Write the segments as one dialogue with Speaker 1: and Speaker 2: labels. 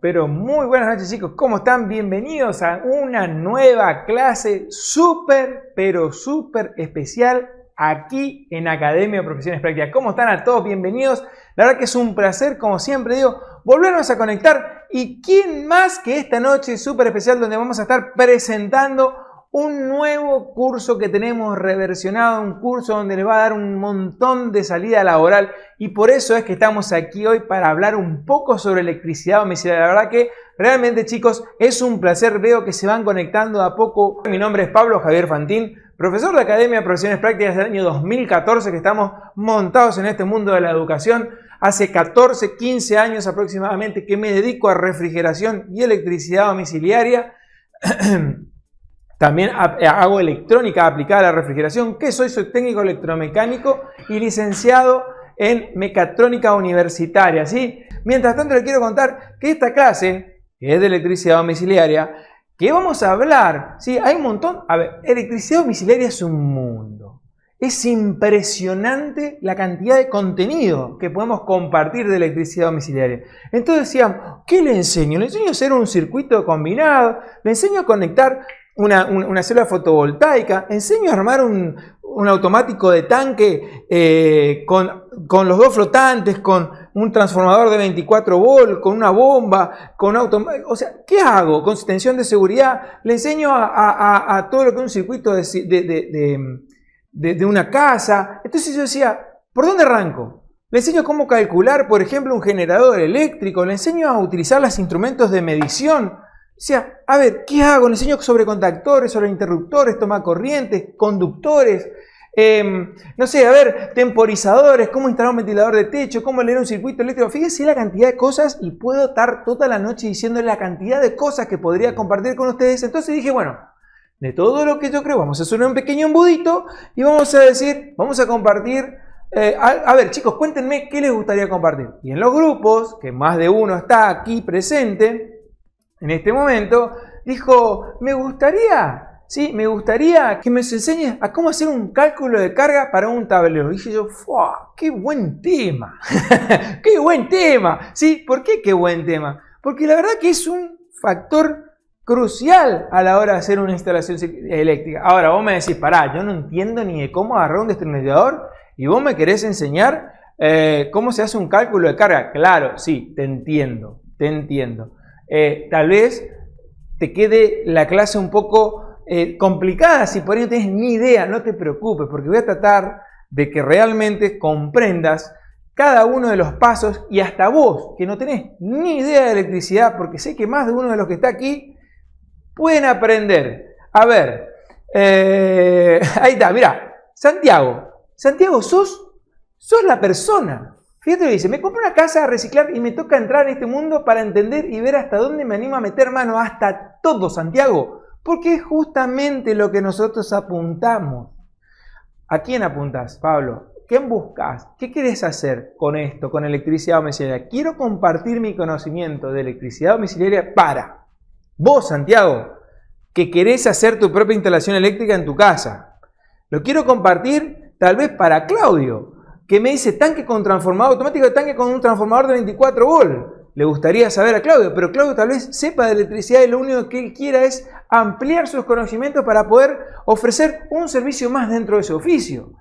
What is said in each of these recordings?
Speaker 1: Pero muy buenas noches, chicos. ¿Cómo están? Bienvenidos a una nueva clase súper especial aquí en Academia de Profesiones Prácticas. ¿Cómo están a todos? Bienvenidos. La verdad que es un placer, como siempre digo, volvernos a conectar. ¿Y quién más que esta noche súper especial donde vamos a estar presentando un nuevo curso que tenemos reversionado, un curso donde les va a dar un montón de salida laboral, y por eso es que estamos aquí hoy para hablar un poco sobre electricidad domiciliaria. La verdad que realmente, chicos, es un placer. Veo que se van conectando de a poco. Mi nombre es Pablo Javier Fantín, profesor de Academia de Profesiones Prácticas del año 2014, que estamos montados en este mundo de la educación. Hace 14, 15 años aproximadamente que me dedico a refrigeración y electricidad domiciliaria. También hago electrónica aplicada a la refrigeración. ¿Qué soy? Soy técnico electromecánico y licenciado en mecatrónica universitaria, ¿sí? Mientras tanto, les quiero contar que esta clase, que es de electricidad domiciliaria, que vamos a hablar, ¿sí? Hay un montón. A ver, electricidad domiciliaria es un mundo. Es impresionante la cantidad de contenido que podemos compartir de electricidad domiciliaria. Entonces decíamos, ¿qué le enseño? Le enseño a hacer un circuito combinado, le enseño a conectar una célula fotovoltaica, enseño a armar un automático de tanque con los dos flotantes, con un transformador de 24 volts, con una bomba, con o sea, ¿qué hago? Con tensión de seguridad, le enseño a todo lo que es un circuito de una casa. Entonces yo decía, ¿por dónde arranco? Le enseño cómo calcular, por ejemplo, un generador eléctrico, le enseño a utilizar los instrumentos de medición. O sea, a ver, ¿qué hago? Le enseño sobre contactores, sobre interruptores, tomacorrientes, conductores, no sé, a ver, temporizadores, cómo instalar un ventilador de techo, cómo leer un circuito eléctrico. Fíjense la cantidad de cosas, y puedo estar toda la noche diciéndole la cantidad de cosas que podría compartir con ustedes. Entonces dije, bueno, de todo lo que yo creo, vamos a hacer un pequeño embudito y vamos a decir, vamos a compartir. A ver, chicos, cuéntenme qué les gustaría compartir. Y en los grupos, que más de uno está aquí presente en este momento, dijo, me gustaría que me enseñes a cómo hacer un cálculo de carga para un tablero. Y dije yo, ¡qué buen tema! ¡Qué buen tema! ¿Sí? ¿Por qué qué buen tema? Porque la verdad que es un factor crucial a la hora de hacer una instalación eléctrica. Ahora, vos me decís, pará, yo no entiendo ni de cómo agarrar un destornillador y vos me querés enseñar cómo se hace un cálculo de carga. Claro, sí, te entiendo. Tal vez te quede la clase un poco complicada, si por ahí no tienes ni idea. No te preocupes, porque voy a tratar de que realmente comprendas cada uno de los pasos, y hasta vos, que no tenés ni idea de electricidad, porque sé que más de uno de los que está aquí pueden aprender. A ver, ahí está, mirá, Santiago, sos la persona. Fíjate lo que dice, me compré una casa a reciclar y me toca entrar en este mundo para entender y ver hasta dónde me animo a meter mano, hasta todo, Santiago, porque es justamente lo que nosotros apuntamos. ¿A quién apuntás, Pablo? ¿Quién buscas? ¿Qué querés hacer con esto, con electricidad domiciliaria? Quiero compartir mi conocimiento de electricidad domiciliaria para vos, Santiago, que querés hacer tu propia instalación eléctrica en tu casa. Lo quiero compartir tal vez para Claudio, que me dice tanque con transformador automático, tanque con un transformador de 24 volts. Le gustaría saber a Claudio, pero Claudio tal vez sepa de electricidad y lo único que él quiera es ampliar sus conocimientos para poder ofrecer un servicio más dentro de su oficio.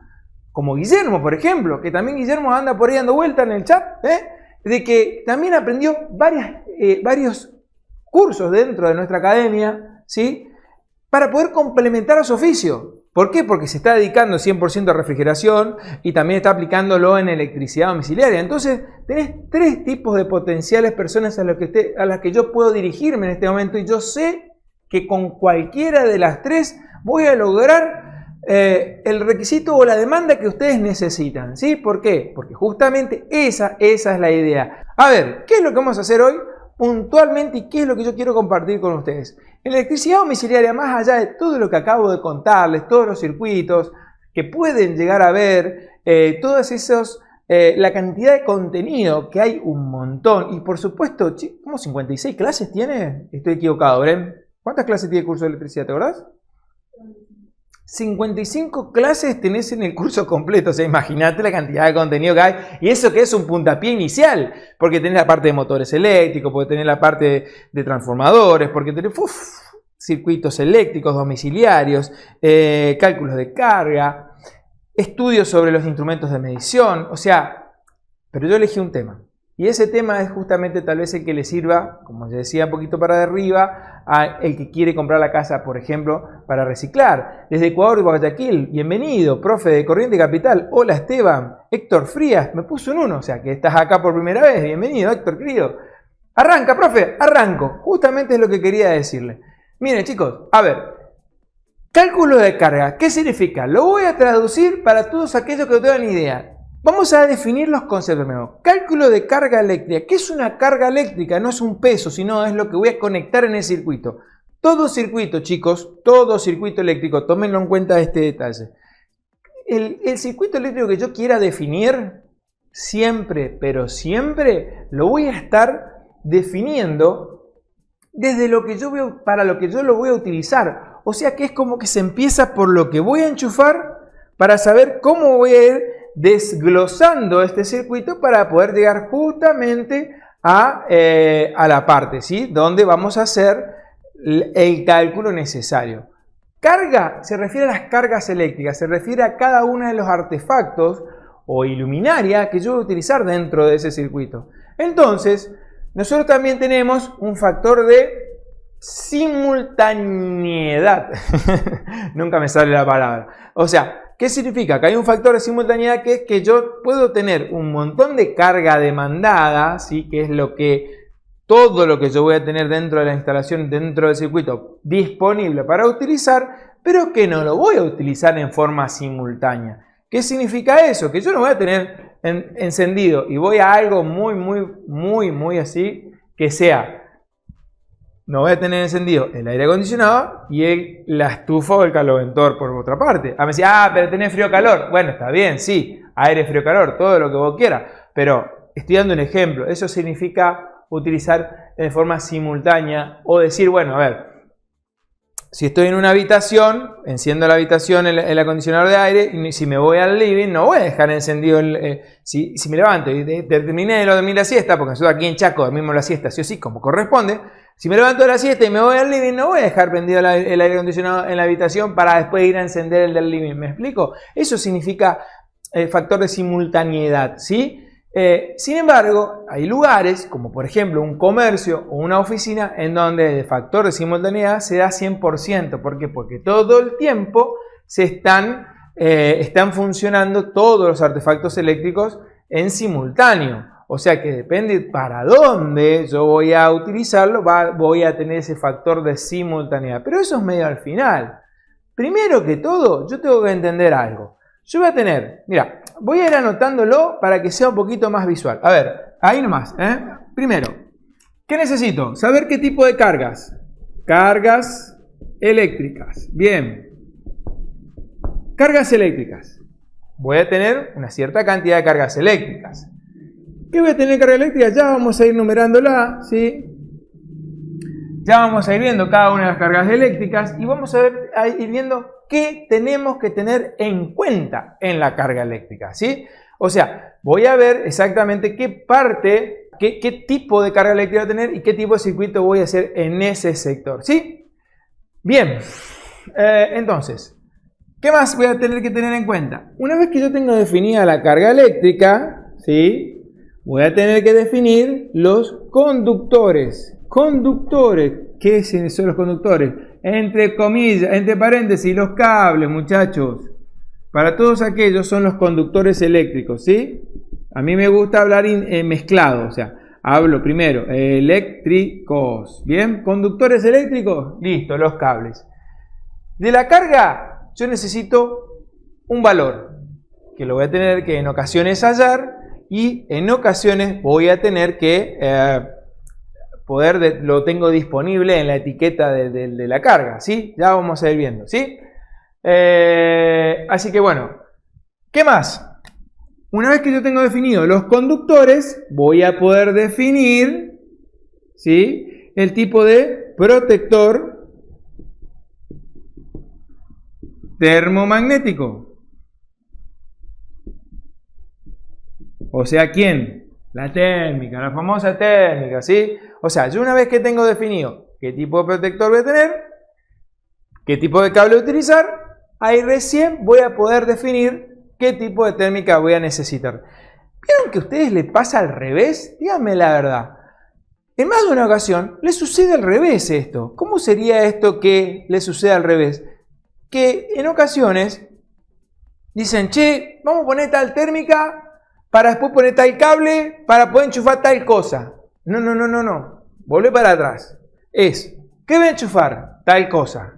Speaker 1: Como Guillermo, por ejemplo, que también Guillermo anda por ahí dando vuelta en el chat, de que también aprendió varios cursos dentro de nuestra academia, ¿sí? Para poder complementar a su oficio. ¿Por qué? Porque se está dedicando 100% a refrigeración y también está aplicándolo en electricidad domiciliaria. Entonces, tenés tres tipos de potenciales personas a las que yo puedo dirigirme en este momento, y yo sé que con cualquiera de las tres voy a lograr el requisito o la demanda que ustedes necesitan. ¿Sí? ¿Por qué? Porque justamente esa es la idea. A ver, ¿qué es lo que vamos a hacer hoy puntualmente y qué es lo que yo quiero compartir con ustedes? En electricidad domiciliaria, más allá de todo lo que acabo de contarles, todos los circuitos que pueden llegar a ver, todos esos, la cantidad de contenido, que hay un montón, y por supuesto, ¿cómo 56 clases tiene? Estoy equivocado, Bren. ¿Cuántas clases tiene el curso de electricidad, te acordás? 55 clases tenés en el curso completo, o sea, imagínate la cantidad de contenido que hay, y eso que es un puntapié inicial, porque tenés la parte de motores eléctricos, porque tenés la parte de transformadores, porque tenés circuitos eléctricos domiciliarios, cálculos de carga, estudios sobre los instrumentos de medición, o sea, pero yo elegí un tema. Y ese tema es justamente tal vez el que le sirva, como ya decía, un poquito para arriba, a el que quiere comprar la casa, por ejemplo, para reciclar. Desde Ecuador y Guayaquil, bienvenido, profe de Corriente Capital. Hola Esteban, Héctor Frías, me puso un 1, o sea que estás acá por primera vez. Bienvenido, Héctor, querido. Arranca, profe, arranco. Justamente es lo que quería decirle. Miren, chicos, a ver, cálculo de carga, ¿qué significa? Lo voy a traducir para todos aquellos que no tengan idea. Vamos a definir los conceptos primero. Cálculo de carga eléctrica. ¿Qué es una carga eléctrica? No es un peso, sino es lo que voy a conectar en el circuito. Todo circuito, chicos, todo circuito eléctrico, tómenlo en cuenta este detalle. El circuito eléctrico que yo quiera definir, siempre, pero siempre, lo voy a estar definiendo desde lo que yo veo, para lo que yo lo voy a utilizar. O sea que es como que se empieza por lo que voy a enchufar para saber cómo voy a ir desglosando este circuito para poder llegar justamente a la parte, ¿sí?, donde vamos a hacer el cálculo necesario. Carga se refiere a las cargas eléctricas, se refiere a cada uno de los artefactos o iluminaria que yo voy a utilizar dentro de ese circuito. Entonces, nosotros también tenemos un factor de simultaneidad. Nunca me sale la palabra. O sea, ¿qué significa? Que hay un factor de simultaneidad que es que yo puedo tener un montón de carga demandada, ¿sí?, que es todo lo que yo voy a tener dentro de la instalación, dentro del circuito, disponible para utilizar, pero que no lo voy a utilizar en forma simultánea. ¿Qué significa eso? Que yo no voy a tener encendido y voy a algo muy así, que sea, no voy a tener encendido el aire acondicionado y la estufa o el caloventor por otra parte. Me decía, pero tenés frío-calor. Bueno, está bien, sí, aire, frío-calor, todo lo que vos quieras. Pero estoy dando un ejemplo. Eso significa utilizar de forma simultánea o decir, bueno, a ver, si estoy en una habitación, enciendo la habitación, el acondicionador de aire, y si me voy al living, no voy a dejar encendido si me levanto y terminé de dormir la siesta, porque nosotros aquí en Chaco dormimos la siesta sí o sí, como corresponde. Si me levanto de la siesta y me voy al living, no voy a dejar prendido el aire acondicionado en la habitación para después ir a encender el del living. ¿Me explico? Eso significa factor de simultaneidad, ¿sí? Sin embargo, hay lugares, como por ejemplo un comercio o una oficina, en donde el factor de simultaneidad se da 100%. ¿Por qué? Porque todo el tiempo están funcionando todos los artefactos eléctricos en simultáneo. O sea que depende para dónde yo voy a utilizarlo, voy a tener ese factor de simultaneidad. Pero eso es medio al final. Primero que todo, yo tengo que entender algo. Yo voy a tener, mira, voy a ir anotándolo para que sea un poquito más visual. A ver, ahí nomás. Primero, ¿qué necesito? Saber qué tipo de cargas. Cargas eléctricas. Bien. Cargas eléctricas. Voy a tener una cierta cantidad de cargas eléctricas. ¿Qué voy a tener carga eléctrica? Ya vamos a ir numerándola, ¿sí? Ya vamos a ir viendo cada una de las cargas eléctricas y vamos a ir viendo qué tenemos que tener en cuenta en la carga eléctrica, ¿sí? O sea, voy a ver exactamente qué parte, qué tipo de carga eléctrica voy a tener y qué tipo de circuito voy a hacer en ese sector, ¿sí? Bien, entonces, ¿qué más voy a tener que tener en cuenta? Una vez que yo tengo definida la carga eléctrica, ¿sí?, voy a tener que definir los conductores. Conductores, ¿qué son los conductores? Entre comillas, entre paréntesis, los cables, muchachos. Para todos aquellos son los conductores eléctricos, ¿sí? A mí me gusta hablar mezclado, o sea, hablo primero eléctricos, ¿bien? Conductores eléctricos, listo, los cables. De la carga, yo necesito un valor, que lo voy a tener que en ocasiones hallar y en ocasiones voy a tener que lo tengo disponible en la etiqueta de la carga, ¿sí? Ya vamos a ir viendo, ¿sí? Así que bueno, ¿qué más? Una vez que yo tengo definido los conductores, voy a poder definir, ¿sí?, el tipo de protector termomagnético. O sea, ¿quién? La térmica, la famosa térmica, ¿sí? O sea, yo una vez que tengo definido qué tipo de protector voy a tener, qué tipo de cable utilizar, ahí recién voy a poder definir qué tipo de térmica voy a necesitar. ¿Vieron que a ustedes les pasa al revés? Díganme la verdad. En más de una ocasión les sucede al revés esto. ¿Cómo sería esto que les sucede al revés? Que en ocasiones dicen, che, vamos a poner tal térmica para después poner tal cable para poder enchufar tal cosa. No. Volvé para atrás. ¿Qué voy a enchufar? Tal cosa.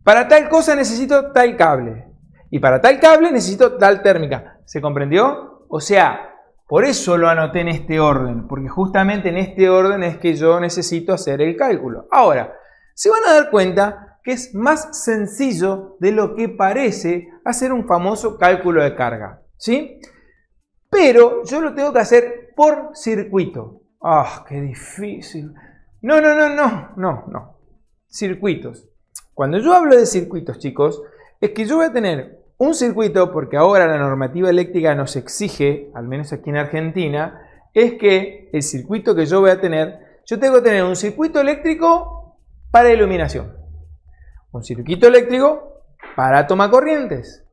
Speaker 1: Para tal cosa necesito tal cable. Y para tal cable necesito tal térmica. ¿Se comprendió? O sea, por eso lo anoté en este orden. Porque justamente en este orden es que yo necesito hacer el cálculo. Ahora, se van a dar cuenta que es más sencillo de lo que parece hacer un famoso cálculo de carga. ¿Sí? Pero yo lo tengo que hacer por circuito. ¡Ah, qué difícil! No. Circuitos. Cuando yo hablo de circuitos, chicos, es que yo voy a tener un circuito, porque ahora la normativa eléctrica nos exige, al menos aquí en Argentina, es que el circuito que yo voy a tener, yo tengo que tener un circuito eléctrico para iluminación, un circuito eléctrico para toma corrientes,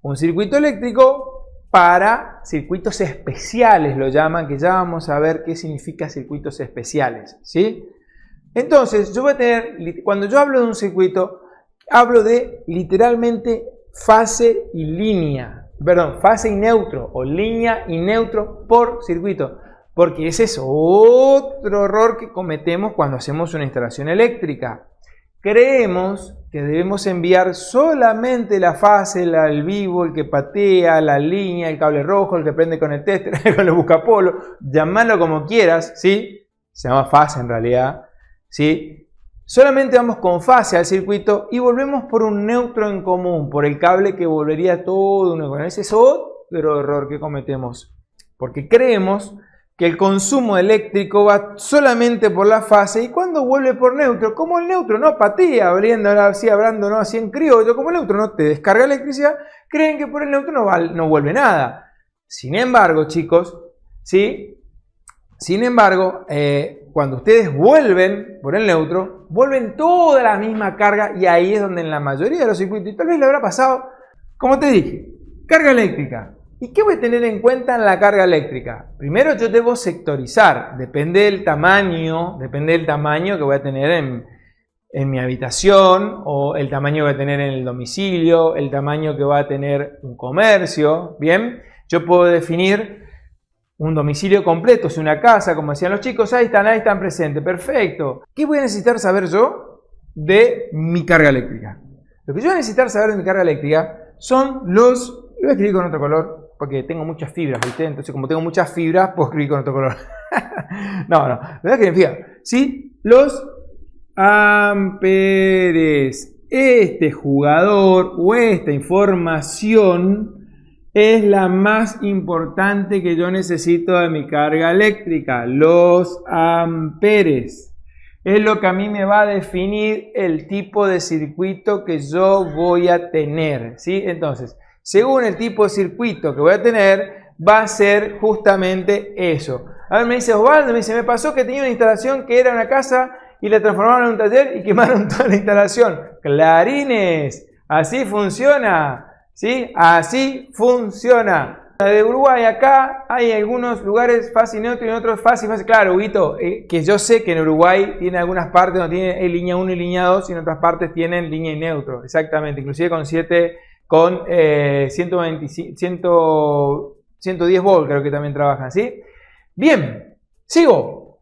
Speaker 1: un circuito eléctrico para circuitos especiales, lo llaman, que ya vamos a ver qué significa circuitos especiales, ¿sí? Entonces, yo voy a tener, cuando yo hablo de un circuito, hablo de literalmente fase y línea, perdón, fase y neutro, o línea y neutro por circuito, porque ese es otro error que cometemos cuando hacemos una instalación eléctrica. Creemos que debemos enviar solamente la fase, el vivo, el que patea, la línea, el cable rojo, el que prende con el tester, con el buscapolo, llamarlo como quieras, ¿sí? Se llama fase en realidad, ¿sí? Solamente vamos con fase al circuito y volvemos por un neutro en común, por el cable que volvería todo uno. Ese es otro error que cometemos, porque creemos que el consumo eléctrico va solamente por la fase y cuando vuelve por neutro, como el neutro no patea, hablando así en criollo, como el neutro no te descarga electricidad, creen que por el neutro no vuelve nada. Sin embargo, chicos, ¿sí? Cuando ustedes vuelven por el neutro, vuelven toda la misma carga y ahí es donde en la mayoría de los circuitos, y tal vez le habrá pasado, como te dije, carga eléctrica. ¿Y qué voy a tener en cuenta en la carga eléctrica? Primero yo debo sectorizar, depende del tamaño que voy a tener en mi habitación, o el tamaño que voy a tener en el domicilio, el tamaño que va a tener un comercio, ¿bien? Yo puedo definir un domicilio completo, si una casa, como decían los chicos, ahí están presentes, perfecto. ¿Qué voy a necesitar saber yo de mi carga eléctrica? Lo que yo voy a necesitar saber de mi carga eléctrica son los... Lo voy a escribir con otro color, porque tengo muchas fibras, ¿viste? Entonces, como tengo muchas fibras, puedo escribir con otro color. No, lo voy a escribir en fibra. ¿Sí? Los amperes. Este jugador o esta información es la más importante que yo necesito de mi carga eléctrica. Los amperes. Es lo que a mí me va a definir el tipo de circuito que yo voy a tener, ¿sí? Entonces, según el tipo de circuito que voy a tener, va a ser justamente eso. A ver, me dice Osvaldo, me pasó que tenía una instalación que era una casa y la transformaron en un taller y quemaron toda la instalación. Clarines, así funciona, ¿sí? Así funciona. De Uruguay acá hay algunos lugares fase y neutro y en otros fase y fase. Claro, Huguito, que yo sé que en Uruguay tiene algunas partes donde tiene línea 1 y línea 2 y en otras partes tienen línea y neutro. Exactamente, inclusive con 110 volts creo que también trabajan, ¿sí? Bien, sigo.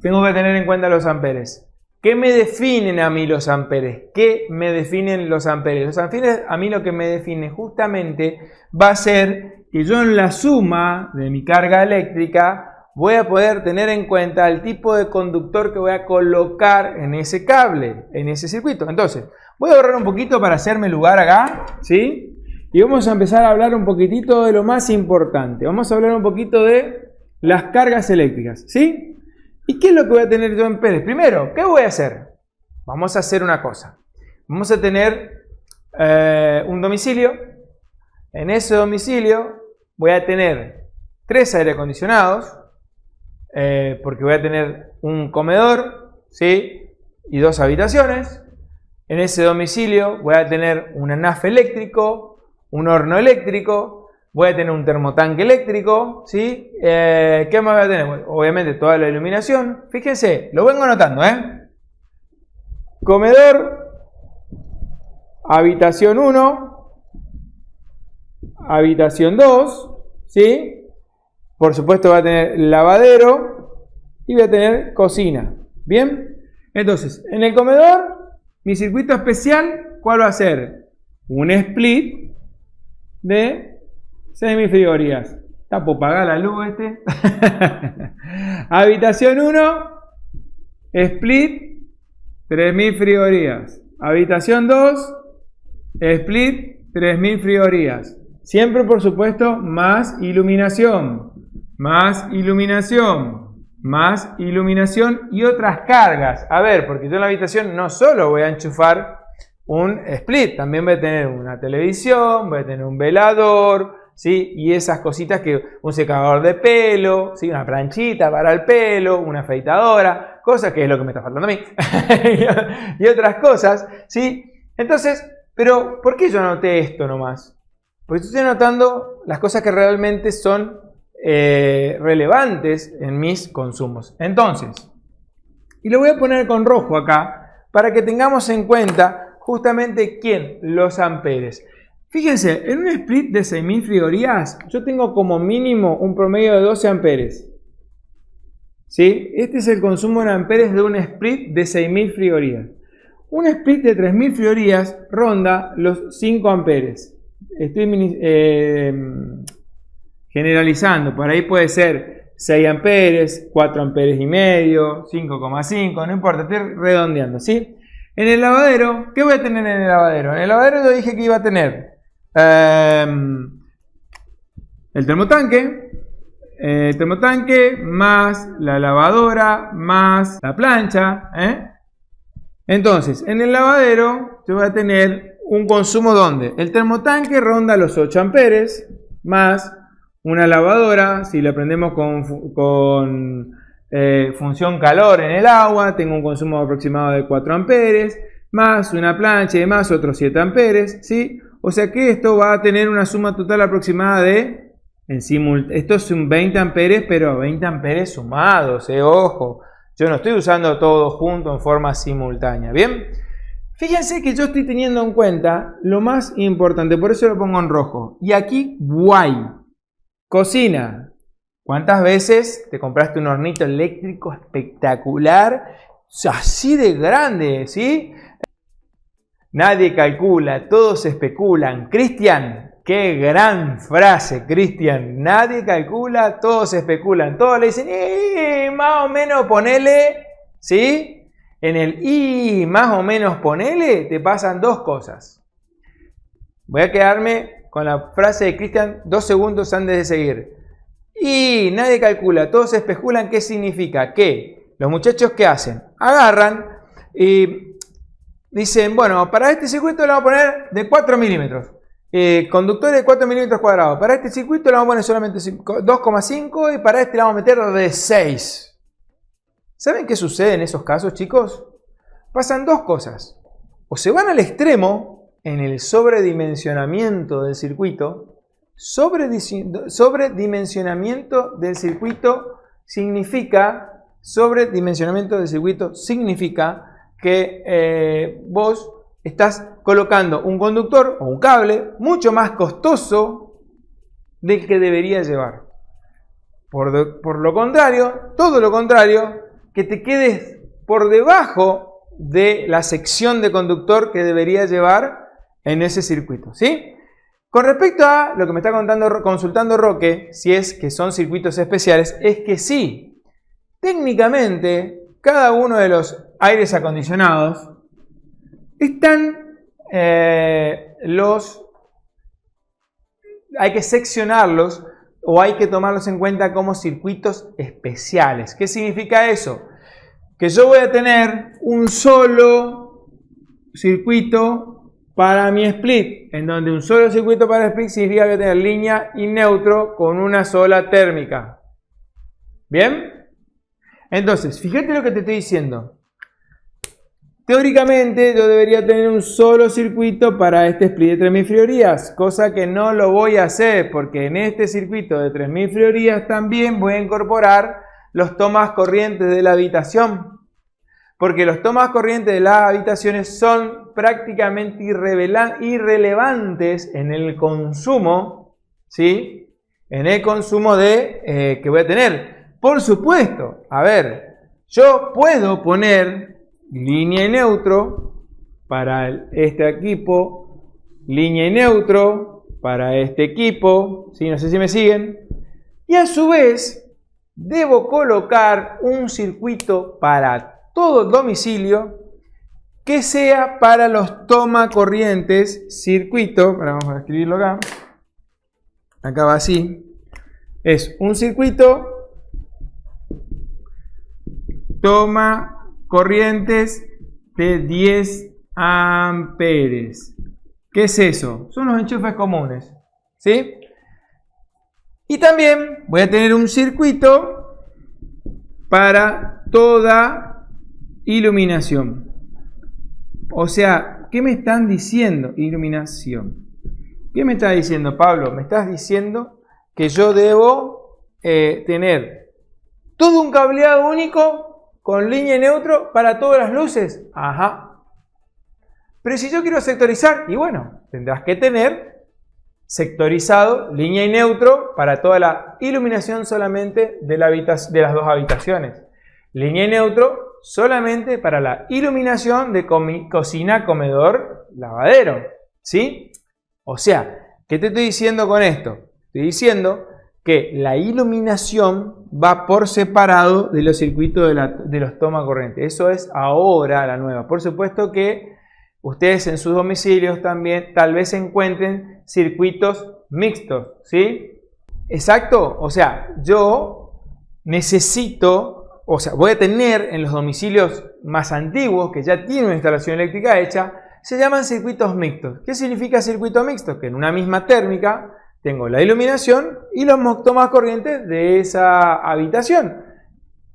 Speaker 1: Tengo que tener en cuenta los amperes. ¿Qué me definen a mí los amperes? ¿Qué me definen los amperes? Los amperes a mí lo que me define justamente va a ser que yo en la suma de mi carga eléctrica voy a poder tener en cuenta el tipo de conductor que voy a colocar en ese cable, en ese circuito. Entonces, voy a ahorrar un poquito para hacerme lugar acá, ¿sí? Y vamos a empezar a hablar un poquitito de lo más importante. Vamos a hablar un poquito de las cargas eléctricas, ¿sí? ¿Y qué es lo que voy a tener yo en amperes? Primero, ¿qué voy a hacer? Vamos a hacer una cosa. Vamos a tener un domicilio. En ese domicilio voy a tener 3 aire acondicionados, porque voy a tener un comedor, ¿sí? Y 2 habitaciones. En ese domicilio voy a tener un ANAF eléctrico, un horno eléctrico, voy a tener un termotanque eléctrico, ¿sí? ¿Qué más voy a tener? Bueno, obviamente toda la iluminación. Fíjense, lo vengo anotando, Comedor, habitación 1, habitación 2, ¿sí? Por supuesto va a tener lavadero y voy a tener cocina. ¿Bien? Entonces, en el comedor, mi circuito especial, ¿cuál va a ser? Un split de semifrigorías. Está por pagar la luz este. Habitación 1, split 3000 frigorías. Habitación 2, split 3000 frigorías. Siempre, por supuesto, más iluminación. Más iluminación. Más iluminación y otras cargas. A ver, porque yo en la habitación no solo voy a enchufar un split, también voy a tener una televisión, voy a tener un velador, ¿sí? Y esas cositas que un secador de pelo, ¿sí? Una planchita para el pelo, una afeitadora, cosas que es lo que me está faltando a mí. Y otras cosas, ¿sí? Entonces, pero ¿por qué yo anoté esto nomás? Porque estoy anotando las cosas que realmente son relevantes en mis consumos. Entonces, y lo voy a poner con rojo acá para que tengamos en cuenta justamente ¿quién? Los amperes. Fíjense, en un split de 6000 frigorías yo tengo como mínimo un promedio de 12 amperes. ¿Sí? Este es el consumo en amperes de un split de 6000 frigorías. Un split de 3000 frigorías ronda los 5 amperes. Estoy generalizando, por ahí puede ser 6 amperes, 4 amperes y medio, 5,5, no importa, estoy redondeando, ¿sí? En el lavadero, ¿qué voy a tener en el lavadero? En el lavadero yo dije que iba a tener el termotanque más la lavadora más la plancha, Entonces, en el lavadero yo voy a tener un consumo donde el termotanque ronda los 8 amperes más una lavadora, si la prendemos con función calor en el agua, tengo un consumo aproximado de 4 amperes, más una plancha y más otros 7 amperes, ¿sí? O sea que esto va a tener una suma total aproximada de, esto es un 20 amperes, pero 20 amperes sumados, ojo, yo no estoy usando todo junto en forma simultánea, ¿bien? Fíjense que yo estoy teniendo en cuenta lo más importante, por eso lo pongo en rojo, y aquí guay. Cocina. ¿Cuántas veces te compraste un hornito eléctrico espectacular? Así de grande, ¿sí? Nadie calcula, todos especulan. Cristian, qué gran frase, Cristian. Nadie calcula, todos especulan. Todos le dicen, más o menos ponele, ¿sí? En el más o menos ponele, te pasan 2 cosas. Voy a quedarme con la frase de Cristian 2 segundos antes de seguir. Y nadie calcula, todos especulan. ¿Qué significa? Que los muchachos, ¿qué hacen? Agarran y dicen, bueno, para este circuito le vamos a poner de 4 milímetros. Conductores de 4 milímetros cuadrados. Para este circuito le vamos a poner solamente 2,5 y para este le vamos a meter de 6. ¿Saben qué sucede en esos casos, chicos? Pasan 2 cosas. O se van al extremo en el sobredimensionamiento del circuito. Sobredimensionamiento del circuito significa que vos estás colocando un conductor o un cable mucho más costoso del que debería llevar. Por lo contrario, todo lo contrario, que te quedes por debajo de la sección de conductor que debería llevar en ese circuito, ¿sí? Con respecto a lo que me está consultando Roque, si es que son circuitos especiales, es que sí, técnicamente cada uno de los aires acondicionados están hay que seccionarlos o hay que tomarlos en cuenta como circuitos especiales. ¿Qué significa eso? Que yo voy a tener un solo circuito para mi split, en donde un solo circuito para split significa que tener línea y neutro con una sola térmica. ¿Bien? Entonces, fíjate lo que te estoy diciendo. Teóricamente yo debería tener un solo circuito para este split de 3000 frigorías, cosa que no lo voy a hacer porque en este circuito de 3000 frigorías también voy a incorporar los tomas corrientes de la habitación. Porque los tomas corrientes de las habitaciones son prácticamente irrelevantes en el consumo, ¿sí? En el consumo que voy a tener. Por supuesto, a ver, yo puedo poner línea y neutro para este equipo, línea y neutro para este equipo, ¿sí? No sé si me siguen. Y a su vez, debo colocar un circuito para todo el domicilio que sea para los toma corrientes, circuito, ahora vamos a escribirlo acá va así, es un circuito toma corrientes de 10 amperes. ¿Qué es eso? Son los enchufes comunes, ¿sí? Y también voy a tener un circuito para toda iluminación. O sea, ¿qué me están diciendo? Iluminación. ¿Qué me está diciendo, Pablo? Me estás diciendo que yo debo tener todo un cableado único con línea y neutro para todas las luces. Ajá. Pero si yo quiero sectorizar, y bueno, tendrás que tener sectorizado línea y neutro para toda la iluminación solamente de las dos habitaciones. Línea y neutro solamente para la iluminación de cocina, comedor, lavadero. ¿Sí? O sea, ¿qué te estoy diciendo con esto? Estoy diciendo que la iluminación va por separado de los circuitos de los toma corriente. Eso es ahora la nueva. Por supuesto que ustedes en sus domicilios también tal vez encuentren circuitos mixtos, ¿sí? Exacto. O sea, yo necesito, o sea, voy a tener en los domicilios más antiguos que ya tienen una instalación eléctrica hecha, se llaman circuitos mixtos. ¿Qué significa circuito mixto? Que en una misma térmica tengo la iluminación y los tomas corrientes de esa habitación.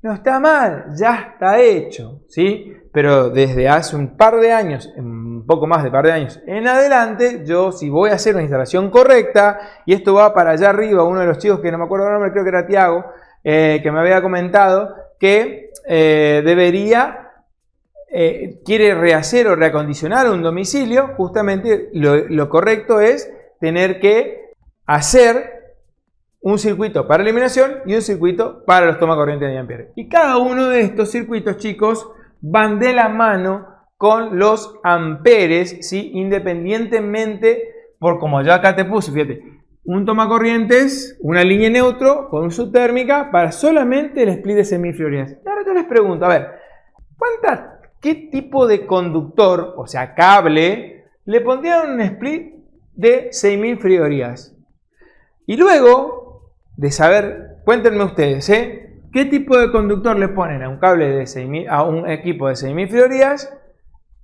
Speaker 1: No está mal, ya está hecho, ¿sí? Pero desde hace un par de años, un poco más de par de años en adelante, yo si voy a hacer una instalación correcta, y esto va para allá arriba, uno de los chicos que no me acuerdo el nombre, creo que era Tiago, que me había comentado que quiere rehacer o reacondicionar un domicilio, justamente lo correcto es tener que hacer un circuito para eliminación y un circuito para los toma corriente de amperes. Y cada uno de estos circuitos, chicos, van de la mano con los amperes, ¿sí? Independientemente, por como yo acá te puse, fíjate, un toma corrientes, una línea neutro con su térmica para solamente el split de 6000 frigorías. Y ahora yo les pregunto, a ver, ¿qué tipo de conductor, o sea, cable, le pondrían un split de 6000 frigorías? Y luego de saber, cuéntenme ustedes, ¿qué tipo de conductor le ponen a un cable de 6000, a un equipo de 6000 frigorías?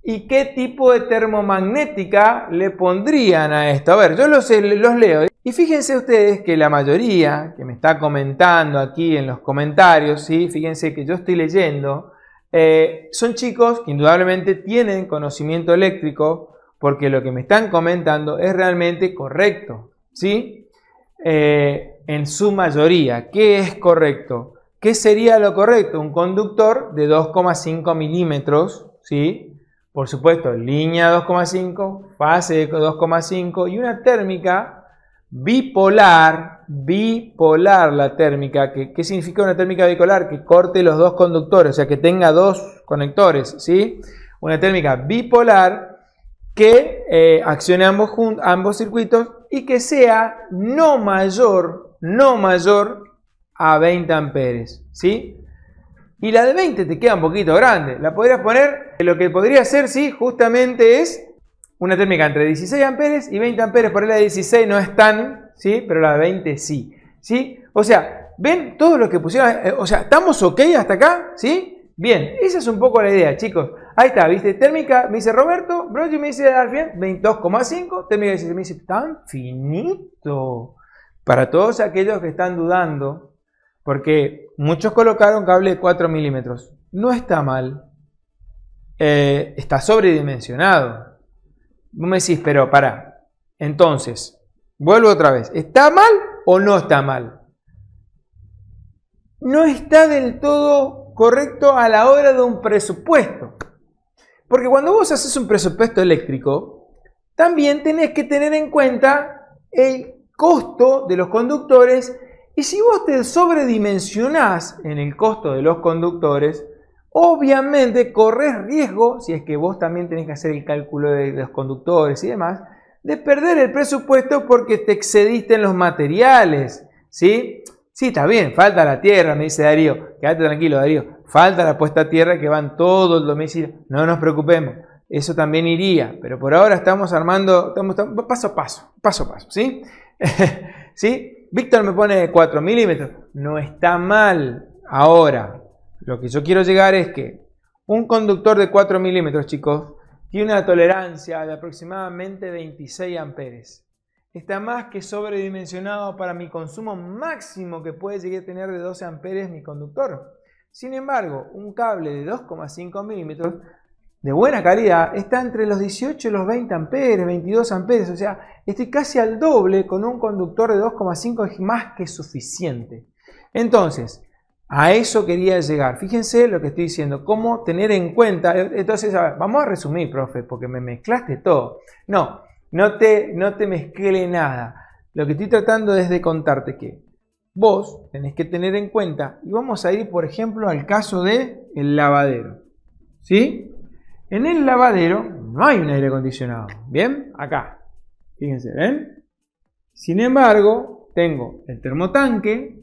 Speaker 1: ¿Y qué tipo de termomagnética le pondrían a esto? A ver, yo los leo. Y fíjense ustedes que la mayoría que me está comentando aquí en los comentarios, ¿sí? Fíjense que yo estoy leyendo, son chicos que indudablemente tienen conocimiento eléctrico porque lo que me están comentando es realmente correcto, ¿sí? En su mayoría. ¿Qué es correcto? ¿Qué sería lo correcto? Un conductor de 2,5 milímetros, ¿sí? Por supuesto, línea 2,5, fase de 2,5 y una térmica bipolar la térmica. ¿Qué significa una térmica bipolar? Que corte los dos conductores, o sea, que tenga dos conectores, ¿sí? Una térmica bipolar que accione ambos circuitos y que sea no mayor a 20 amperes, ¿sí? Y la de 20 te queda un poquito grande. La podrías poner, lo que podría ser, sí, justamente es una térmica entre 16 amperes y 20 amperes. Por ahí la de 16 no es tan, ¿sí? Pero la de 20 sí, ¿sí? O sea, ¿ven todo lo que pusieron? O sea, ¿estamos ok hasta acá? ¿Sí? Bien, esa es un poco la idea, chicos. Ahí está, ¿viste? Térmica, me dice Roberto, Brogy me dice al final 22,5. Térmica me dice, tan finito. Para todos aquellos que están dudando, porque muchos colocaron cable de 4 milímetros. No está mal. Está sobredimensionado. Vos me decís, pero pará. Entonces, vuelvo otra vez. ¿Está mal o no está mal? No está del todo correcto a la hora de un presupuesto. Porque cuando vos haces un presupuesto eléctrico, también tenés que tener en cuenta el costo de los conductores. Y si vos te sobredimensionás en el costo de los conductores, obviamente corres riesgo, si es que vos también tenés que hacer el cálculo de los conductores y demás, de perder el presupuesto porque te excediste en los materiales, ¿sí? Sí, está bien, falta la tierra, me dice Darío. Quédate tranquilo, Darío. Falta la puesta a tierra que van todo el domicilio. No nos preocupemos, eso también iría. Pero por ahora estamos armando, estamos paso a paso, ¿sí? ¿Sí? Víctor me pone 4 milímetros. No está mal. Ahora, lo que yo quiero llegar es que un conductor de 4 milímetros, chicos, tiene una tolerancia de aproximadamente 26 amperes. Está más que sobredimensionado para mi consumo máximo que puede llegar a tener de 12 amperes mi conductor. Sin embargo, un cable de 2,5 milímetros de buena calidad está entre los 18 y los 20 amperes, 22 amperes. O sea, estoy casi al doble con un conductor de 2,5, es más que suficiente. Entonces, a eso quería llegar. Fíjense lo que estoy diciendo, cómo tener en cuenta. Entonces, a ver, vamos a resumir, profe, porque me mezclaste todo. No te mezclé nada. Lo que estoy tratando es de contarte que vos tenés que tener en cuenta, y vamos a ir, por ejemplo, al caso del lavadero. ¿Sí? En el lavadero no hay un aire acondicionado. ¿Bien? Acá. Fíjense, ¿ven? Sin embargo, tengo el termotanque,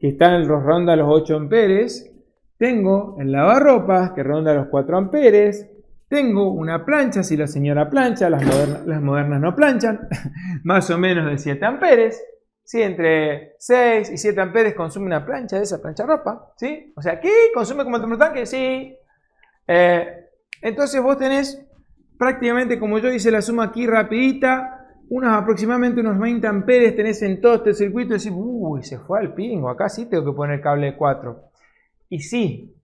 Speaker 1: que ronda los 8 amperes. Tengo el lavarropas, que ronda los 4 amperes. Tengo una plancha, si la señora plancha, las modernas no planchan, más o menos de 7 amperes. ¿Sí? Entre 6 y 7 amperes consume una plancha de esa plancha ropa. ¿Sí? O sea, ¿qué? ¿Consume como el termotanque? Sí. Entonces vos tenés prácticamente, como yo hice la suma aquí rapidita, aproximadamente unos 20 amperes tenés en todo este circuito y decís, uy, se fue al pingo, acá sí tengo que poner cable de 4. Y sí,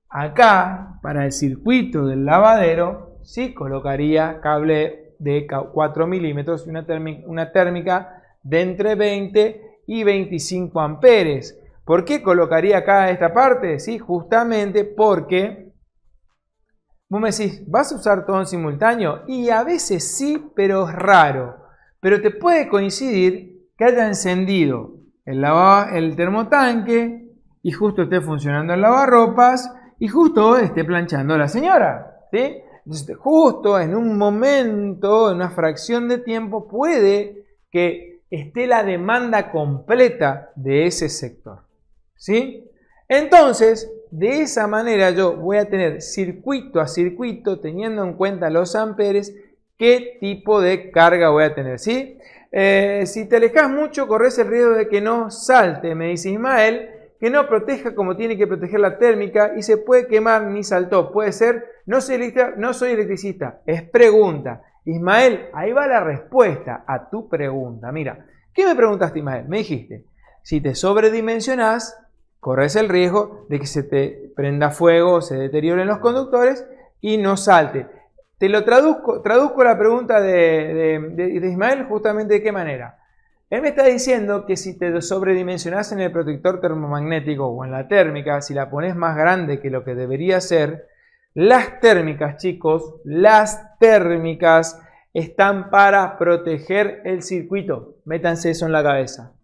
Speaker 1: acá, para el circuito del lavadero, sí colocaría cable de 4 milímetros y una térmica de entre 20 y 25 amperes. ¿Por qué colocaría acá esta parte? Sí, justamente porque vos me decís, ¿vas a usar todo en simultáneo? Y a veces sí, pero es raro. Pero te puede coincidir que haya encendido el termotanque y justo esté funcionando el lavarropas y justo esté planchando la señora, ¿sí? Entonces, justo en un momento, en una fracción de tiempo, puede que esté la demanda completa de ese sector, ¿sí? Entonces, de esa manera yo voy a tener circuito a circuito, teniendo en cuenta los amperes, qué tipo de carga voy a tener, ¿sí? Si te alejas mucho, corres el riesgo de que no salte, me dice Ismael, que no proteja como tiene que proteger la térmica y se puede quemar ni saltó. Puede ser, no soy electricista, es pregunta. Ismael, ahí va la respuesta a tu pregunta. Mira, ¿qué me preguntaste, Ismael? Me dijiste, si te sobredimensionás, corres el riesgo de que se te prenda fuego, se deterioren los conductores y no salte. Te lo traduzco la pregunta de Ismael justamente de qué manera. Él me está diciendo que si te sobredimensionás en el protector termomagnético o en la térmica, si la pones más grande que lo que debería ser, las térmicas, chicos, las térmicas están para proteger el circuito. Métanse eso en la cabeza.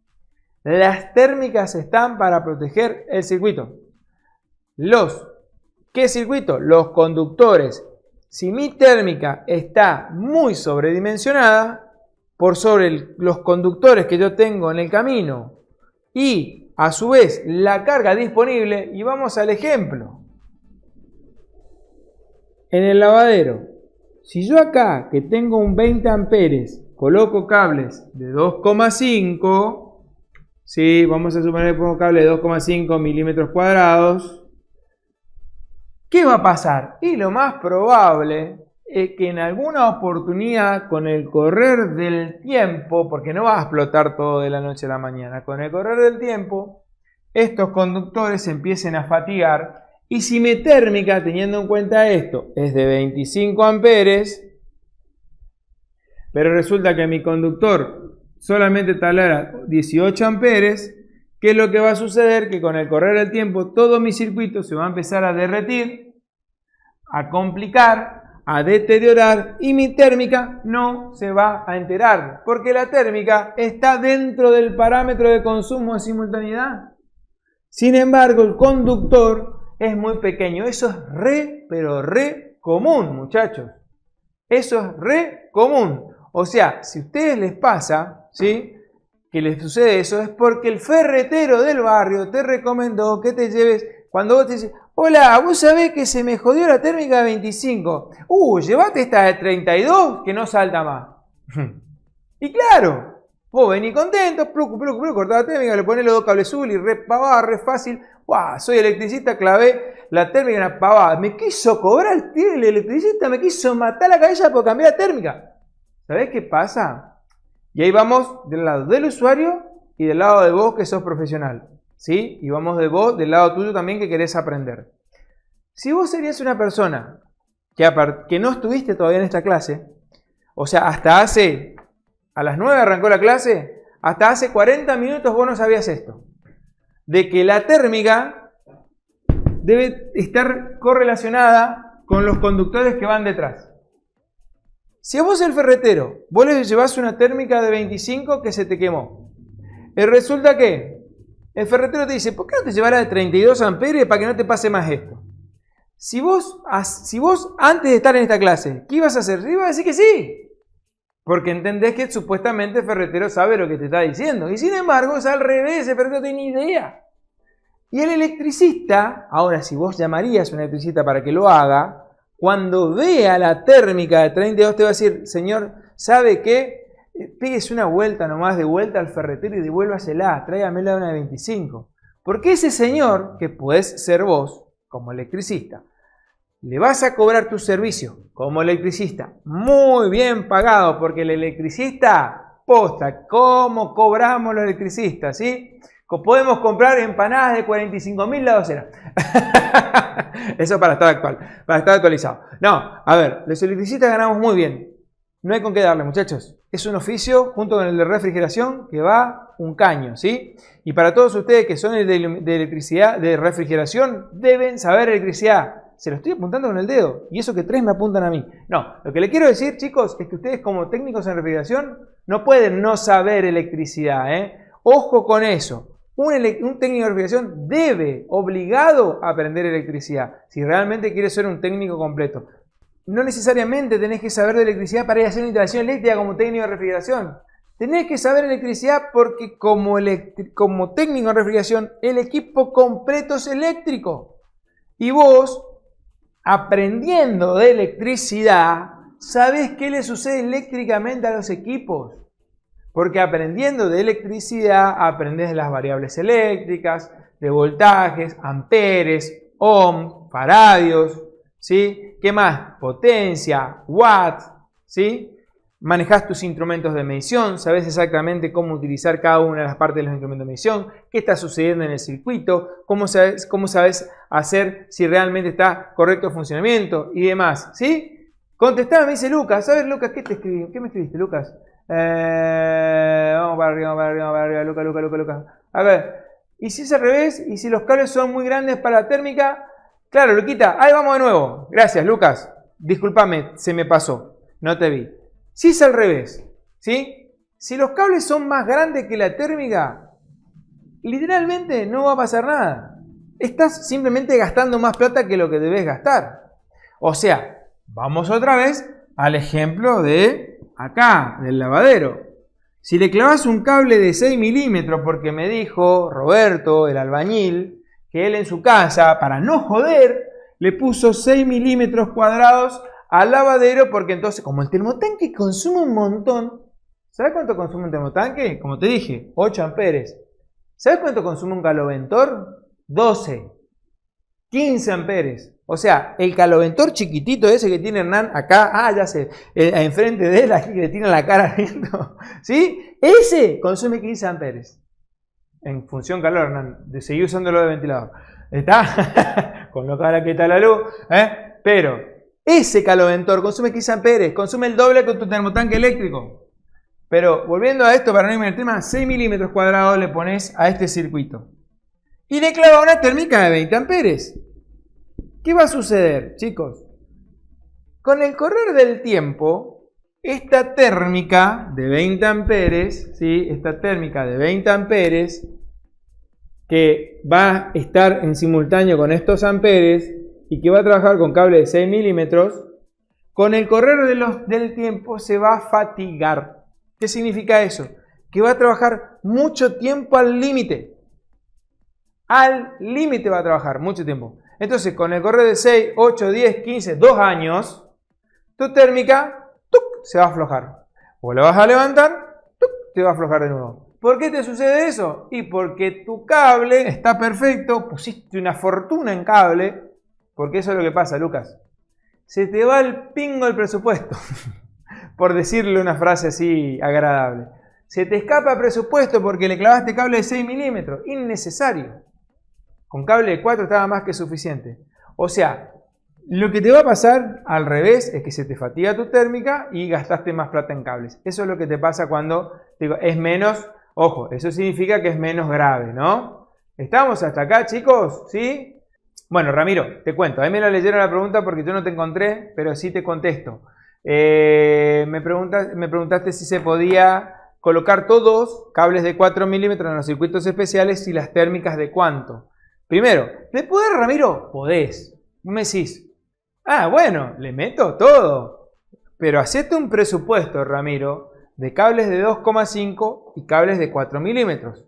Speaker 1: Las térmicas están para proteger el circuito. ¿Qué circuito? Los conductores. Si mi térmica está muy sobredimensionada, por sobre los conductores que yo tengo en el camino y a su vez la carga disponible, y vamos al ejemplo. En el lavadero, si yo acá que tengo un 20 amperes coloco cables de 2,5, sí, vamos a suponer que pongo cable de 2,5 milímetros cuadrados, ¿qué va a pasar? Y lo más probable es que en alguna oportunidad, con el correr del tiempo, porque no va a explotar todo de la noche a la mañana, con el correr del tiempo, estos conductores se empiecen a fatigar. Y si mi térmica, teniendo en cuenta esto, es de 25 amperes, pero resulta que mi conductor solamente tolera 18 amperes, ¿qué es lo que va a suceder? Que con el correr del tiempo todo mi circuito se va a empezar a derretir, a complicar, a deteriorar, y mi térmica no se va a enterar, porque la térmica está dentro del parámetro de consumo de simultaneidad. Sin embargo, el conductor es muy pequeño. Eso es pero re común, muchachos. Eso es re común. O sea, si a ustedes les pasa, ¿sí?, que les sucede eso, es porque el ferretero del barrio te recomendó que te lleves, cuando vos te dices, hola, vos sabés que se me jodió la térmica de 25. Llevate esta de 32 que no salta más. Y claro, vos venís contento, cortás la térmica, le ponés los dos cables azul y re pavada, re fácil. Soy electricista, clavé la térmica en la pavada. Me quiso cobrar el electricista, me quiso matar la cabeza por cambiar la térmica. ¿Sabés qué pasa? Y ahí vamos del lado del usuario y del lado de vos que sos profesional, ¿sí? Y vamos de vos, del lado tuyo también que querés aprender. Si vos serías una persona que no estuviste todavía en esta clase, o sea, a las 9 arrancó la clase, hasta hace 40 minutos vos no sabías esto. De que la térmica debe estar correlacionada con los conductores que van detrás. Si a vos el ferretero, vos le llevas una térmica de 25 que se te quemó. Resulta que el ferretero te dice, ¿por qué no te llevarás de 32 amperes para que no te pase más esto? Si vos antes de estar en esta clase, ¿qué ibas a hacer? Ibas a decir que sí. Porque entendés que supuestamente el ferretero sabe lo que te está diciendo. Y sin embargo es al revés, el ferretero no tiene ni idea. Y el electricista, ahora si vos llamarías a un electricista para que lo haga, cuando vea la térmica de 32 te va a decir, señor, ¿sabe qué? Píguese una vuelta nomás de vuelta al ferretero y devuélvasela, tráigamela una de 25. Porque ese señor, que puedes ser vos, como electricista, le vas a cobrar tu servicio como electricista, muy bien pagado, porque el electricista, posta, ¿cómo cobramos los electricistas? ¿Sí? Podemos comprar empanadas de 45.000 la docena. Eso para estar actualizado. No, a ver, los electricistas ganamos muy bien. No hay con qué darle, muchachos. Es un oficio, junto con el de refrigeración, que va un caño, ¿sí? Y para todos ustedes que son de electricidad, de refrigeración, deben saber electricidad. Se lo estoy apuntando con el dedo. Y eso que 3 me apuntan a mí. No, lo que le quiero decir, chicos, es que ustedes como técnicos en refrigeración no pueden no saber electricidad, ¿eh? Ojo con eso. Un técnico de refrigeración debe, obligado, a aprender electricidad. Si realmente quiere ser un técnico completo. No necesariamente tenés que saber de electricidad para ir a hacer una instalación eléctrica como técnico de refrigeración. Tenés que saber electricidad porque como técnico de refrigeración, el equipo completo es eléctrico. Y vos, aprendiendo de electricidad, sabés qué le sucede eléctricamente a los equipos. Porque aprendiendo de electricidad, aprendés de las variables eléctricas, de voltajes, amperes, ohms, faradios, ¿sí? ¿Qué más? Potencia, watts, ¿sí? Manejás tus instrumentos de medición, sabés exactamente cómo utilizar cada una de las partes de los instrumentos de medición, qué está sucediendo en el circuito, cómo sabés hacer si realmente está correcto el funcionamiento y demás, ¿sí? Contestame, me dice Lucas. A ver, Lucas, ¿qué te escribí? ¿Qué me escribiste, Lucas? Vamos para arriba, Lucas. A ver, ¿y si es al revés? ¿Y si los cables son muy grandes para la térmica? Claro, Luquita, ahí vamos de nuevo. Gracias, Lucas. Discúlpame, se me pasó. No te vi. Si es al revés, ¿sí? Si los cables son más grandes que la térmica, literalmente no va a pasar nada. Estás simplemente gastando más plata que lo que debes gastar. O sea, vamos otra vez al ejemplo de acá, del lavadero. Si le clavas un cable de 6 milímetros, porque me dijo Roberto, el albañil, que él en su casa, para no joder, le puso 6 milímetros cuadrados al lavadero, porque entonces, como el termotanque consume un montón, ¿sabes cuánto consume un termotanque? Como te dije, 8 amperes. ¿Sabes cuánto consume un caloventor? 12, 15 amperes. O sea, el caloventor chiquitito ese que tiene Hernán acá, ya sé, enfrente de él, aquí que le tiene la cara viendo, ¿sí? Ese consume 15 amperes. En función calor, Hernán, de seguir usándolo de ventilador. ¿Está? Con lo cara que está la luz, Pero ese caloventor consume 15 amperes, consume el doble con tu termotanque eléctrico. Pero volviendo a esto, para no irme en el tema, 6 milímetros cuadrados le pones a este circuito. Y le clava una térmica de 20 amperes. ¿Qué va a suceder, chicos? Con el correr del tiempo, esta térmica de 20 amperes, ¿sí? Esta térmica de 20 amperes, que va a estar en simultáneo con estos amperes y que va a trabajar con cable de 6 milímetros, con el correr del tiempo se va a fatigar. ¿Qué significa eso? Que va a trabajar mucho tiempo al límite. Al límite va a trabajar mucho tiempo. Entonces, con el correr de 6, 8, 10, 15, 2 años, tu térmica se va a aflojar. O la vas a levantar, te va a aflojar de nuevo. ¿Por qué te sucede eso? Y porque tu cable está perfecto, pusiste una fortuna en cable, porque eso es lo que pasa, Lucas. Se te va el pingo el presupuesto, por decirle una frase así agradable. Se te escapa el presupuesto porque le clavaste cable de 6 milímetros, innecesario. Con cable de 4 estaba más que suficiente. O sea, lo que te va a pasar al revés es que se te fatiga tu térmica y gastaste más plata en cables. Eso es lo que te pasa cuando digo, es menos, ojo, eso significa que es menos grave, ¿no? ¿Estamos hasta acá, chicos? ¿Sí? Bueno, Ramiro, te cuento. A mí me la leyeron la pregunta porque yo no te encontré, pero sí te contesto. Me preguntaste si se podía colocar todos cables de 4 milímetros en los circuitos especiales y las térmicas de cuánto. Primero, ¿de poder, Ramiro? Podés. Me decís, bueno, le meto todo. Pero hacete un presupuesto, Ramiro, de cables de 2,5 y cables de 4 milímetros.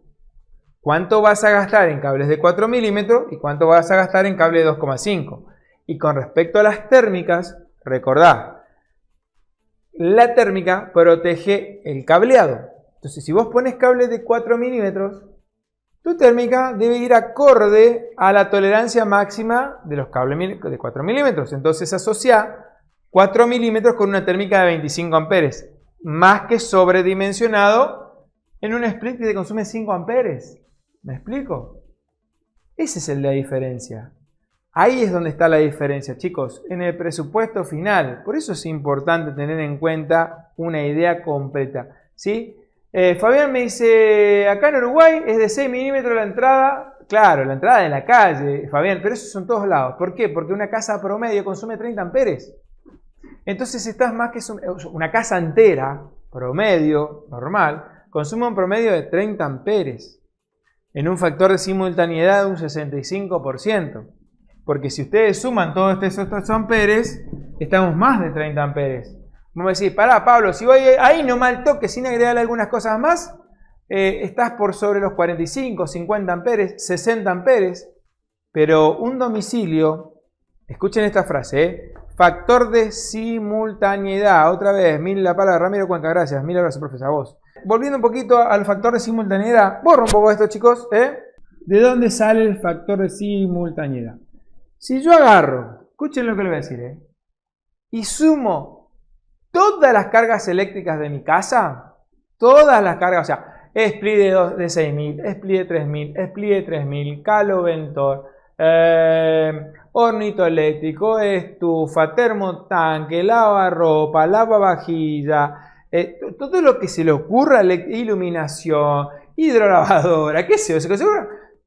Speaker 1: ¿Cuánto vas a gastar en cables de 4 milímetros y cuánto vas a gastar en cable de 2,5? Y con respecto a las térmicas, recordá, la térmica protege el cableado. Entonces, si vos pones cables de 4 milímetros, tu térmica debe ir acorde a la tolerancia máxima de los cables de 4 milímetros. Entonces asocia 4 milímetros con una térmica de 25 amperes. Más que sobredimensionado en un split que te consume 5 amperes. ¿Me explico? Esa es la diferencia. Ahí es donde está la diferencia, chicos, en el presupuesto final. Por eso es importante tener en cuenta una idea completa, ¿sí? Fabián me dice, acá en Uruguay es de 6 milímetros la entrada. Claro, la entrada de la calle, Fabián, pero eso son todos lados. ¿Por qué? Porque una casa promedio consume 30 amperes. Entonces estás más que una casa entera, promedio, normal, consume un promedio de 30 amperes. En un factor de simultaneidad de un 65%. Porque si ustedes suman todos estos amperes, estamos más de 30 amperes. Vamos a decir, pará, Pablo, si voy ahí nomás al toque sin agregarle algunas cosas más, estás por sobre los 45, 50 amperes, 60 amperes. Pero un domicilio, escuchen esta frase, factor de simultaneidad. Otra vez, mil la palabra, Ramiro Cuenca, gracias. Mil abrazos, profesor, a vos. Volviendo un poquito al factor de simultaneidad, borro un poco esto, chicos. ¿De dónde sale el factor de simultaneidad? Si yo agarro, escuchen lo que le voy a decir, y sumo todas las cargas eléctricas de mi casa, todas las cargas, o sea, split de 6.000, split de 3.000, split de 3.000, caloventor, hornito eléctrico, estufa, termotanque, lavarropa, lavavajilla, todo lo que se le ocurra, iluminación, hidrolavadora, qué sé yo,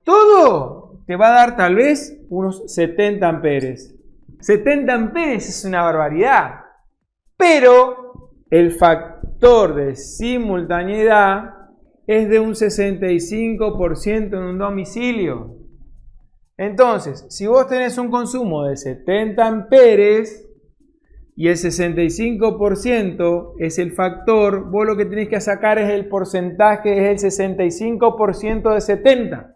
Speaker 1: todo te va a dar tal vez unos 70 amperes. 70 amperes es una barbaridad. Pero el factor de simultaneidad es de un 65% en un domicilio. Entonces, si vos tenés un consumo de 70 amperes y el 65% es el factor, vos lo que tenés que sacar es el porcentaje, es el 65% de 70.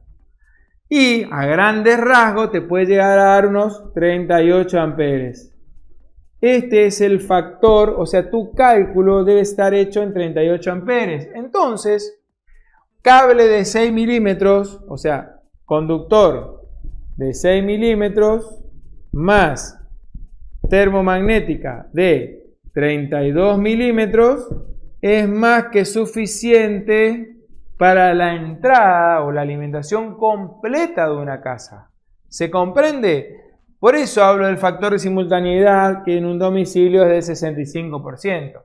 Speaker 1: Y a grandes rasgos te puede llegar a dar unos 38 amperes. Este es el factor, o sea, tu cálculo debe estar hecho en 38 amperes. Entonces, cable de 6 milímetros, o sea, conductor de 6 milímetros, más termomagnética de 32 milímetros es más que suficiente para la entrada o la alimentación completa de una casa. ¿Se comprende? Por eso hablo del factor de simultaneidad que en un domicilio es del 65%.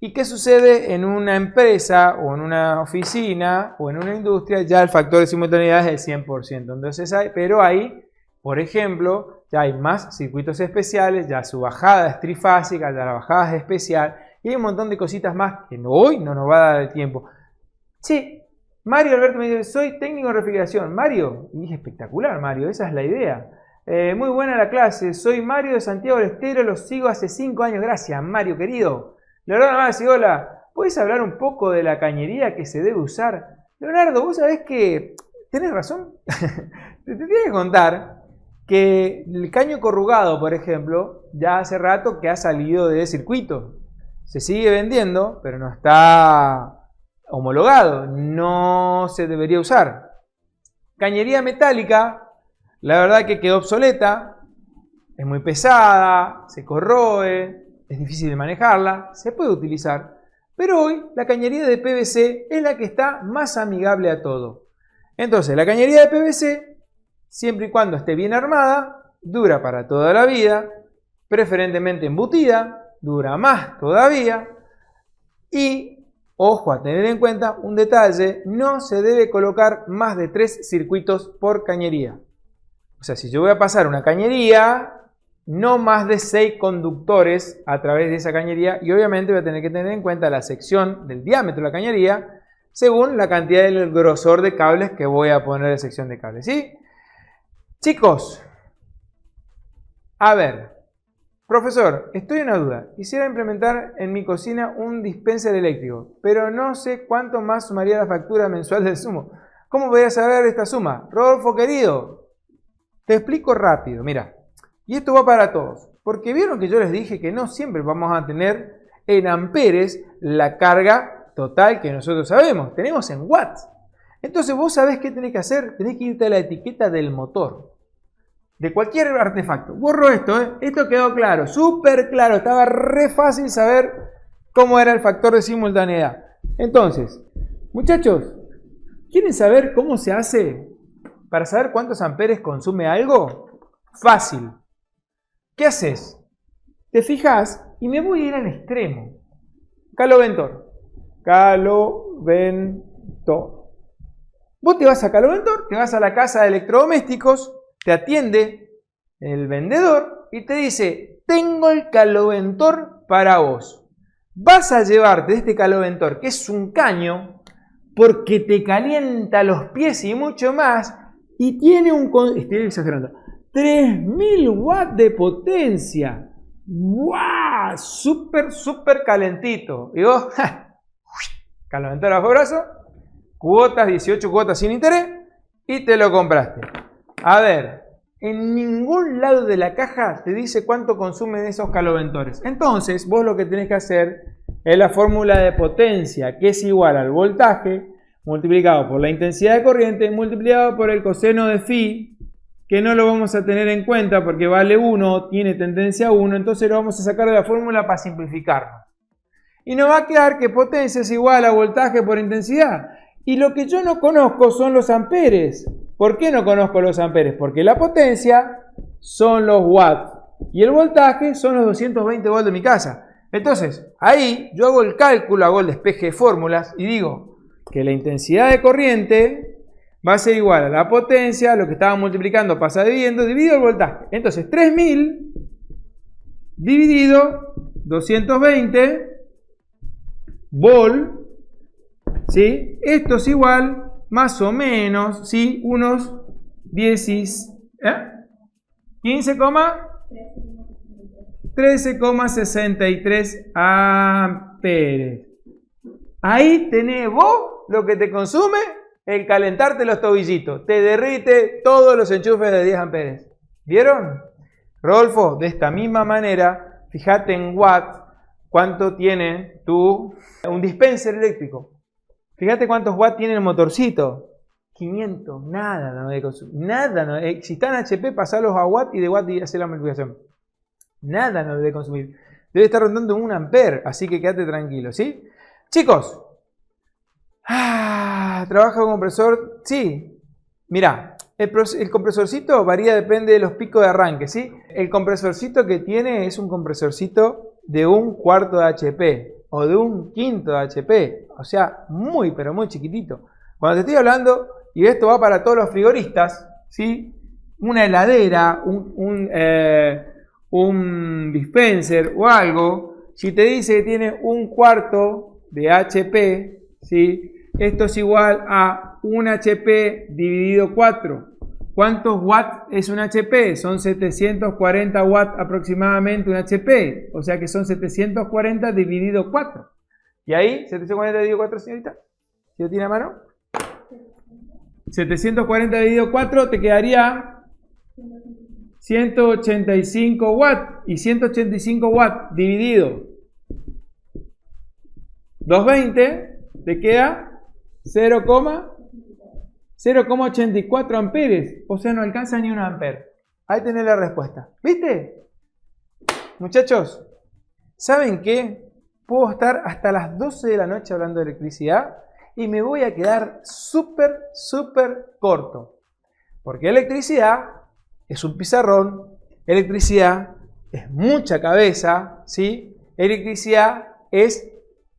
Speaker 1: ¿Y qué sucede en una empresa o en una oficina o en una industria? Ya el factor de simultaneidad es del 100%. Entonces pero ahí, por ejemplo, ya hay más circuitos especiales, ya su bajada es trifásica, ya la bajada es especial y hay un montón de cositas más que hoy no nos va a dar el tiempo. Sí, Mario Alberto me dice, soy técnico en refrigeración. Mario, y es espectacular, Mario, esa es la idea. Muy buena la clase, soy Mario de Santiago del Estero, los sigo hace 5 años. Gracias, Mario, querido. Leonardo más, hola, ¿puedes hablar un poco de la cañería que se debe usar? Leonardo, vos sabés que tenés razón. te tengo que contar que el caño corrugado, por ejemplo, ya hace rato que ha salido de circuito. Se sigue vendiendo, pero no está homologado, no se debería usar. Cañería metálica, la verdad que quedó obsoleta, es muy pesada, se corroe, es difícil de manejarla, se puede utilizar, pero hoy la cañería de PVC es la que está más amigable a todo. Entonces, la cañería de PVC, siempre y cuando esté bien armada, dura para toda la vida, preferentemente embutida, dura más todavía, y ojo a tener en cuenta un detalle, no se debe colocar más de 3 circuitos por cañería. O sea, si yo voy a pasar una cañería, no más de 6 conductores a través de esa cañería y obviamente voy a tener que tener en cuenta la sección del diámetro de la cañería según la cantidad del grosor de cables que voy a poner de sección de cables, ¿sí? Chicos, a ver, profesor, estoy en una duda. Quisiera implementar en mi cocina un dispenser eléctrico, pero no sé cuánto más sumaría la factura mensual del sumo. ¿Cómo podría saber esta suma? Rodolfo, querido, te explico rápido, mira. Y esto va para todos, porque vieron que yo les dije que no siempre vamos a tener en amperes la carga total que nosotros sabemos. Tenemos en watts. Entonces vos sabés qué tenés que hacer. Tenés que irte a la etiqueta del motor. De cualquier artefacto. Borro esto, ¿eh? Esto quedó claro, súper claro. Estaba re fácil saber cómo era el factor de simultaneidad. Entonces, muchachos, ¿quieren saber cómo se hace para saber cuántos amperes consume algo? Fácil. ¿Qué haces? Te fijas y me voy a ir al extremo. Caloventor. Caloventor. Vos te vas a Caloventor, te vas a la casa de electrodomésticos, te atiende el vendedor y te dice, tengo el Caloventor para vos. Vas a llevarte este Caloventor, que es un caño, porque te calienta los pies y mucho más, y tiene estoy exagerando, 3000 watts de potencia. ¡Wow! Súper, súper calentito. Y vos, Caloventor bajo brazo, cuotas, 18 cuotas sin interés, y te lo compraste. A ver, en ningún lado de la caja te dice cuánto consumen esos caloventores. Entonces, vos lo que tenés que hacer es la fórmula de potencia, que es igual al voltaje multiplicado por la intensidad de corriente multiplicado por el coseno de phi, que no lo vamos a tener en cuenta porque vale 1, tiene tendencia a 1, entonces lo vamos a sacar de la fórmula para simplificarlo. Y nos va a quedar que potencia es igual a voltaje por intensidad. Y lo que yo no conozco son los amperes. ¿Por qué no conozco los amperes? Porque la potencia son los watts y el voltaje son los 220 volts de mi casa. Entonces, ahí yo hago el cálculo, hago el despeje de fórmulas y digo que la intensidad de corriente va a ser igual a la potencia, lo que estaba multiplicando pasa dividiendo, dividido el voltaje. Entonces, 3000 dividido 220 volt, ¿sí? Esto es igual más o menos, ¿sí? Unos 13,63 amperes. Ahí tenés vos lo que te consume el calentarte los tobillitos. Te derrite todos los enchufes de 10 amperes. ¿Vieron? Rodolfo, de esta misma manera, fíjate en watts cuánto tiene un dispenser eléctrico. Fíjate cuántos watts tiene el motorcito. 500, nada no debe consumir. Nada no debe, si está en HP, pasarlos a watt y de watt y hacer la multiplicación. Nada no debe consumir. Debe estar rondando 1 ampere, así que quédate tranquilo, ¿sí? Chicos, ¿trabaja con compresor? Sí. Mirá, el compresorcito varía, depende de los picos de arranque, ¿sí? El compresorcito que tiene es un compresorcito de 1/4 de HP o de 1/5 de HP. O sea, muy, pero muy chiquitito. Cuando te estoy hablando, y esto va para todos los frigoristas, ¿sí? Una heladera, un dispenser o algo, si te dice que tiene 1/4 de HP, ¿sí? Esto es igual a 1 HP dividido 4. ¿Cuántos watts es un HP? Son 740 watts aproximadamente un HP. O sea que son 740 dividido 4. ¿Y ahí? 740 dividido 4, señorita. ¿Si lo tiene a mano? 740 dividido 4 te quedaría 185 watts. Y 185 watts dividido 220 te queda 0,84 amperes. O sea, no alcanza ni 1 ampere. Ahí tenés la respuesta. ¿Viste? Muchachos, ¿saben qué? Puedo estar hasta las 12 de la noche hablando de electricidad y me voy a quedar súper corto. Porque electricidad es un pizarrón, electricidad es mucha cabeza, ¿sí? Electricidad es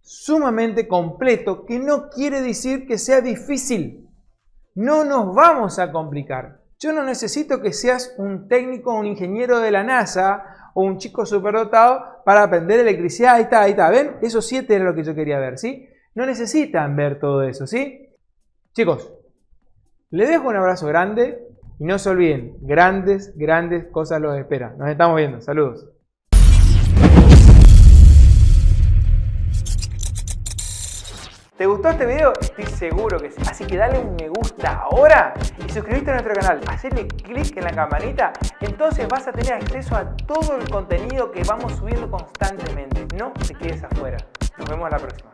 Speaker 1: sumamente completo, que no quiere decir que sea difícil. No nos vamos a complicar. Yo no necesito que seas un técnico, un ingeniero de la NASA o un chico superdotado para aprender electricidad. Ahí está. ¿Ven? Esos 7 era lo que yo quería ver, ¿sí? No necesitan ver todo eso, ¿sí? Chicos, les dejo un abrazo grande y no se olviden, grandes cosas los esperan. Nos estamos viendo. Saludos. ¿Te gustó este video? Estoy seguro que sí. Así que dale un me gusta ahora y suscríbete a nuestro canal. Hacele clic en la campanita. Entonces vas a tener acceso a todo el contenido que vamos subiendo constantemente. No te quedes afuera. Nos vemos la próxima.